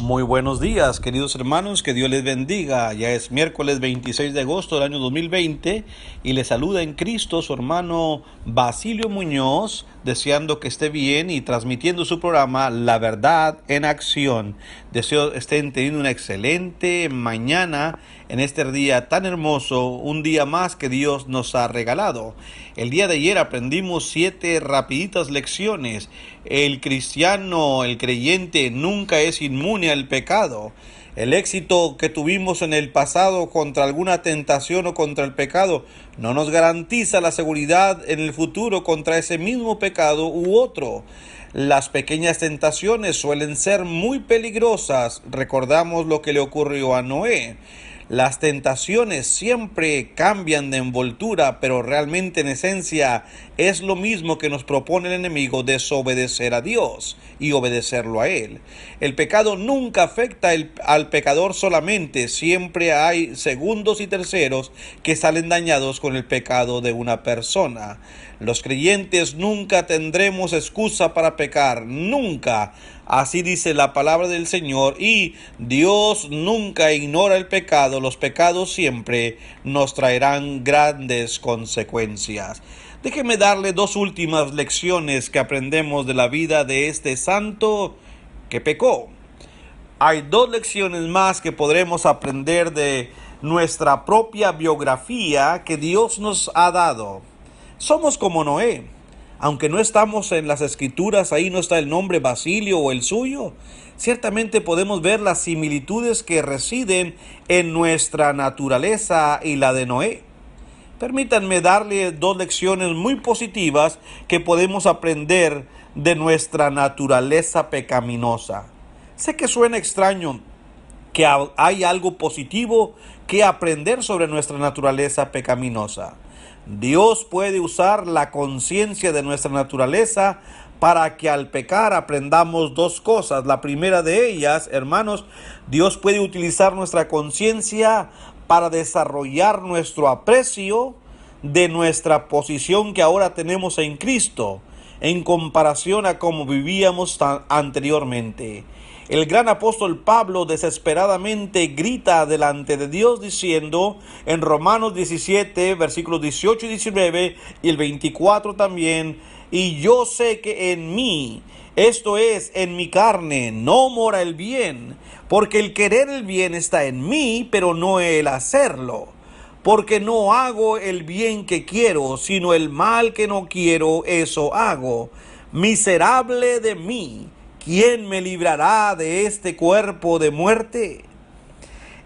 Muy buenos días, queridos hermanos, que Dios les bendiga. Ya es miércoles 26 de agosto del año 2020 y les saluda en Cristo su hermano Basilio Muñoz, deseando que esté bien y transmitiendo su programa La Verdad en Acción. Deseo estén teniendo una excelente mañana en este día tan hermoso, un día más que Dios nos ha regalado. El día de ayer aprendimos 7 rapiditas lecciones. El cristiano, el creyente, nunca es inmune al pecado. El éxito que tuvimos en el pasado contra alguna tentación o contra el pecado no nos garantiza la seguridad en el futuro contra ese mismo pecado u otro. Las pequeñas tentaciones suelen ser muy peligrosas. Recordamos lo que le ocurrió a Noé. Las tentaciones siempre cambian de envoltura, pero realmente en esencia es lo mismo que nos propone el enemigo: desobedecer a Dios y obedecerlo a Él. El pecado nunca afecta al pecador solamente, siempre hay segundos y terceros que salen dañados con el pecado de una persona. Los creyentes nunca tendremos excusa para pecar, nunca. Así dice la palabra del Señor, y Dios nunca ignora el pecado. Los pecados siempre nos traerán grandes consecuencias. Déjeme darle 2 últimas lecciones que aprendemos de la vida de este santo que pecó. Hay 2 lecciones más que podremos aprender de nuestra propia biografía que Dios nos ha dado. Somos como Noé. Aunque no estamos en las escrituras, ahí no está el nombre Basilio o el suyo, ciertamente podemos ver las similitudes que residen en nuestra naturaleza y la de Noé. Permítanme darle 2 lecciones muy positivas que podemos aprender de nuestra naturaleza pecaminosa. Sé que suena extraño, que hay algo positivo que aprender sobre nuestra naturaleza pecaminosa. Dios puede usar la conciencia de nuestra naturaleza para que al pecar aprendamos 2 cosas. La primera de ellas, hermanos, Dios puede utilizar nuestra conciencia para desarrollar nuestro aprecio de nuestra posición que ahora tenemos en Cristo, en comparación a cómo vivíamos anteriormente. El gran apóstol Pablo desesperadamente grita delante de Dios diciendo en Romanos 17, versículos 18 y 19 y el 24 también: y yo sé que en mí, esto es, en mi carne, no mora el bien, porque el querer el bien está en mí, pero no el hacerlo. Porque no hago el bien que quiero, sino el mal que no quiero, eso hago. Miserable de mí, ¿quién me librará de este cuerpo de muerte?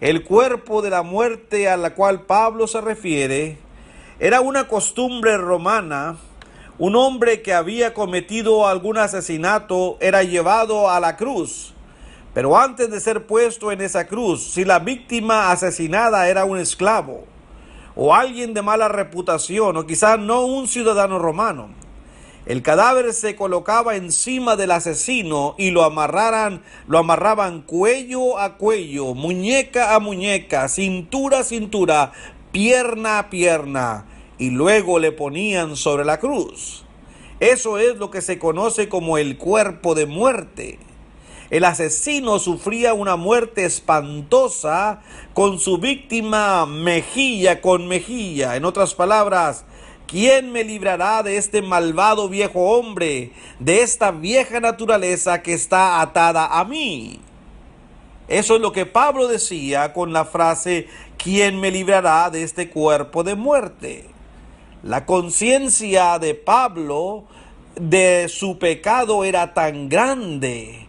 El cuerpo de la muerte a la cual Pablo se refiere era una costumbre romana. Un hombre que había cometido algún asesinato era llevado a la cruz. Pero antes de ser puesto en esa cruz, si la víctima asesinada era un esclavo o alguien de mala reputación, o quizás no un ciudadano romano, el cadáver se colocaba encima del asesino y lo amarraban cuello a cuello, muñeca a muñeca, cintura a cintura, pierna a pierna, y luego le ponían sobre la cruz. Eso es lo que se conoce como el cuerpo de muerte. El asesino sufría una muerte espantosa con su víctima mejilla con mejilla. En otras palabras, ¿quién me librará de este malvado viejo hombre, de esta vieja naturaleza que está atada a mí? Eso es lo que Pablo decía con la frase: ¿quién me librará de este cuerpo de muerte? La conciencia de Pablo de su pecado era tan grande.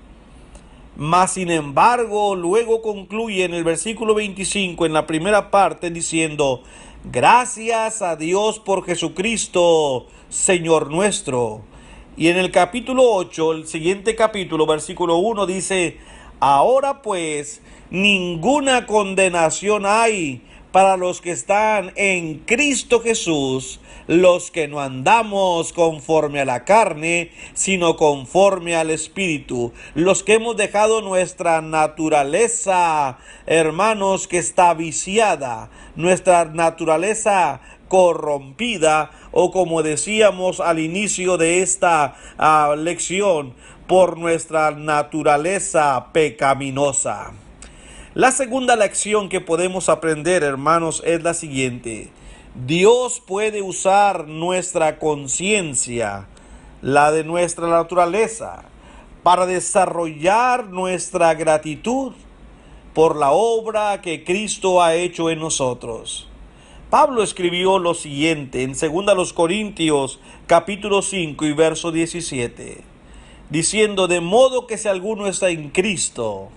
Mas sin embargo, luego concluye en el versículo 25, en la primera parte, diciendo: gracias a Dios por Jesucristo, Señor nuestro. Y en el capítulo 8, el siguiente capítulo, versículo 1, dice: ahora pues, ninguna condenación hay para los que están en Cristo Jesús, los que no andamos conforme a la carne, sino conforme al Espíritu. Los que hemos dejado nuestra naturaleza, hermanos, que está viciada, nuestra naturaleza corrompida, o como decíamos al inicio de esta lección, por nuestra naturaleza pecaminosa. La segunda lección que podemos aprender, hermanos, es la siguiente. Dios puede usar nuestra conciencia, la de nuestra naturaleza, para desarrollar nuestra gratitud por la obra que Cristo ha hecho en nosotros. Pablo escribió lo siguiente en 2 Corintios capítulo 5 y verso 17, diciendo: de modo que si alguno está en Cristo,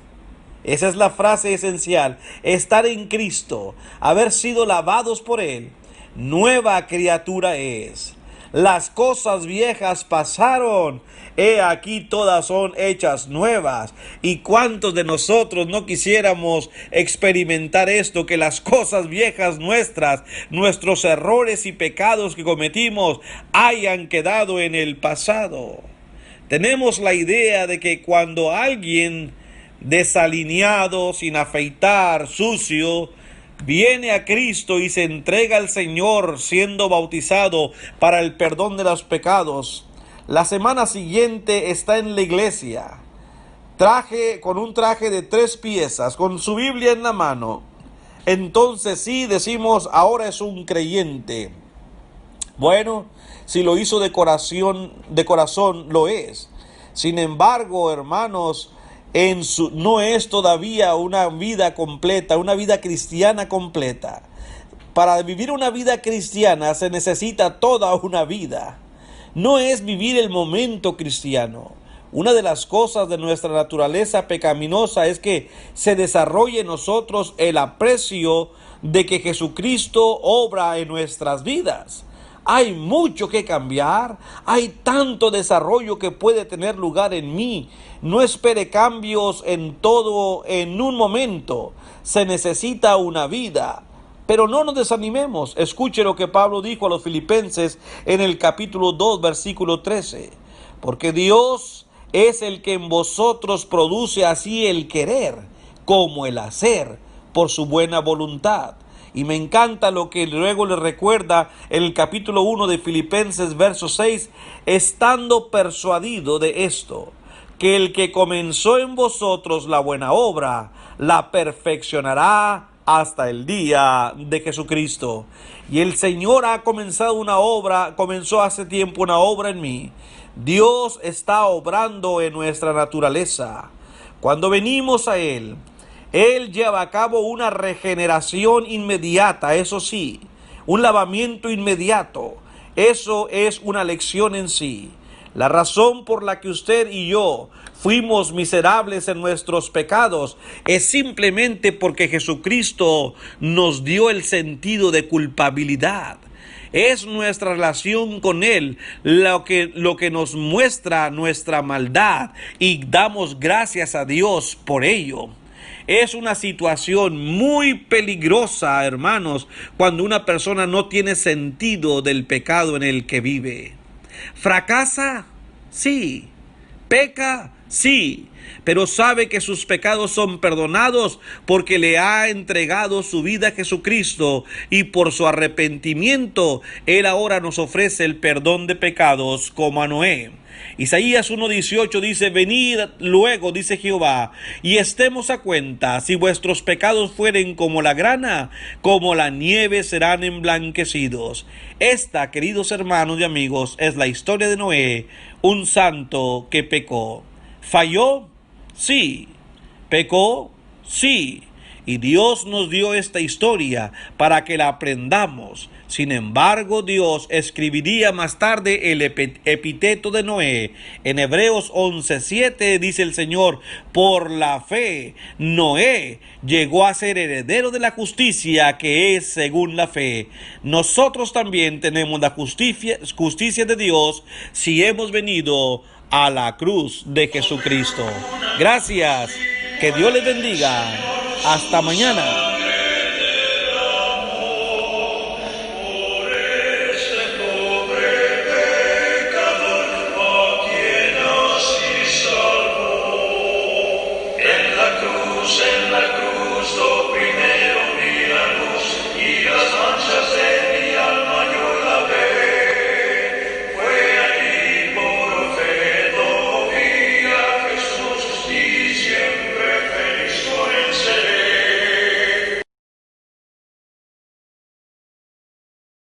esa es la frase esencial, estar en Cristo, haber sido lavados por Él, nueva criatura es. Las cosas viejas pasaron, he aquí todas son hechas nuevas. ¿Y cuántos de nosotros no quisiéramos experimentar esto? Que las cosas viejas nuestras, nuestros errores y pecados que cometimos, hayan quedado en el pasado. Tenemos la idea de que cuando alguien desalineado, sin afeitar, sucio, viene a Cristo y se entrega al Señor siendo bautizado para el perdón de los pecados, la semana siguiente está en la iglesia, con un traje de 3 piezas, con su Biblia en la mano. Entonces sí decimos, ahora es un creyente. Bueno, si lo hizo de corazón lo es. Sin embargo, hermanos, no es todavía una vida completa, una vida cristiana completa. Para vivir una vida cristiana se necesita toda una vida. No es vivir el momento cristiano. Una de las cosas de nuestra naturaleza pecaminosa es que se desarrolle en nosotros el aprecio de que Jesucristo obra en nuestras vidas. Hay mucho que cambiar, hay tanto desarrollo que puede tener lugar en mí. No espere cambios en todo en un momento. Se necesita una vida. Pero no nos desanimemos. Escuche lo que Pablo dijo a los Filipenses en el capítulo 2, versículo 13. Porque Dios es el que en vosotros produce así el querer como el hacer por su buena voluntad. Y me encanta lo que luego le recuerda en el capítulo 1 de Filipenses, verso 6, estando persuadido de esto, que el que comenzó en vosotros la buena obra, la perfeccionará hasta el día de Jesucristo. Y el Señor ha comenzado comenzó hace tiempo una obra en mí. Dios está obrando en nuestra naturaleza. Cuando venimos a Él lleva a cabo una regeneración inmediata, eso sí, un lavamiento inmediato. Eso es una lección en sí. La razón por la que usted y yo fuimos miserables en nuestros pecados es simplemente porque Jesucristo nos dio el sentido de culpabilidad. Es nuestra relación con Él lo que nos muestra nuestra maldad y damos gracias a Dios por ello. Es una situación muy peligrosa, hermanos, cuando una persona no tiene sentido del pecado en el que vive. ¿Fracasa? Sí. ¿Peca? Sí. Pero sabe que sus pecados son perdonados porque le ha entregado su vida a Jesucristo, y por su arrepentimiento Él ahora nos ofrece el perdón de pecados como a Noé. Isaías 1:18 dice: venid luego, dice Jehová, y estemos a cuenta. Si vuestros pecados fueren como la grana, como la nieve serán emblanquecidos. Esta, queridos hermanos y amigos, es la historia de Noé, un santo que pecó. ¿Falló? Sí. ¿Pecó? Sí. Y Dios nos dio esta historia para que la aprendamos. Sin embargo, Dios escribiría más tarde el epíteto de Noé. En Hebreos 11:7 dice el Señor: por la fe, Noé llegó a ser heredero de la justicia que es según la fe. Nosotros también tenemos la justicia de Dios si hemos venido a la cruz de Jesucristo. Gracias. Que Dios les bendiga. Hasta mañana. En la cruz, lo primero.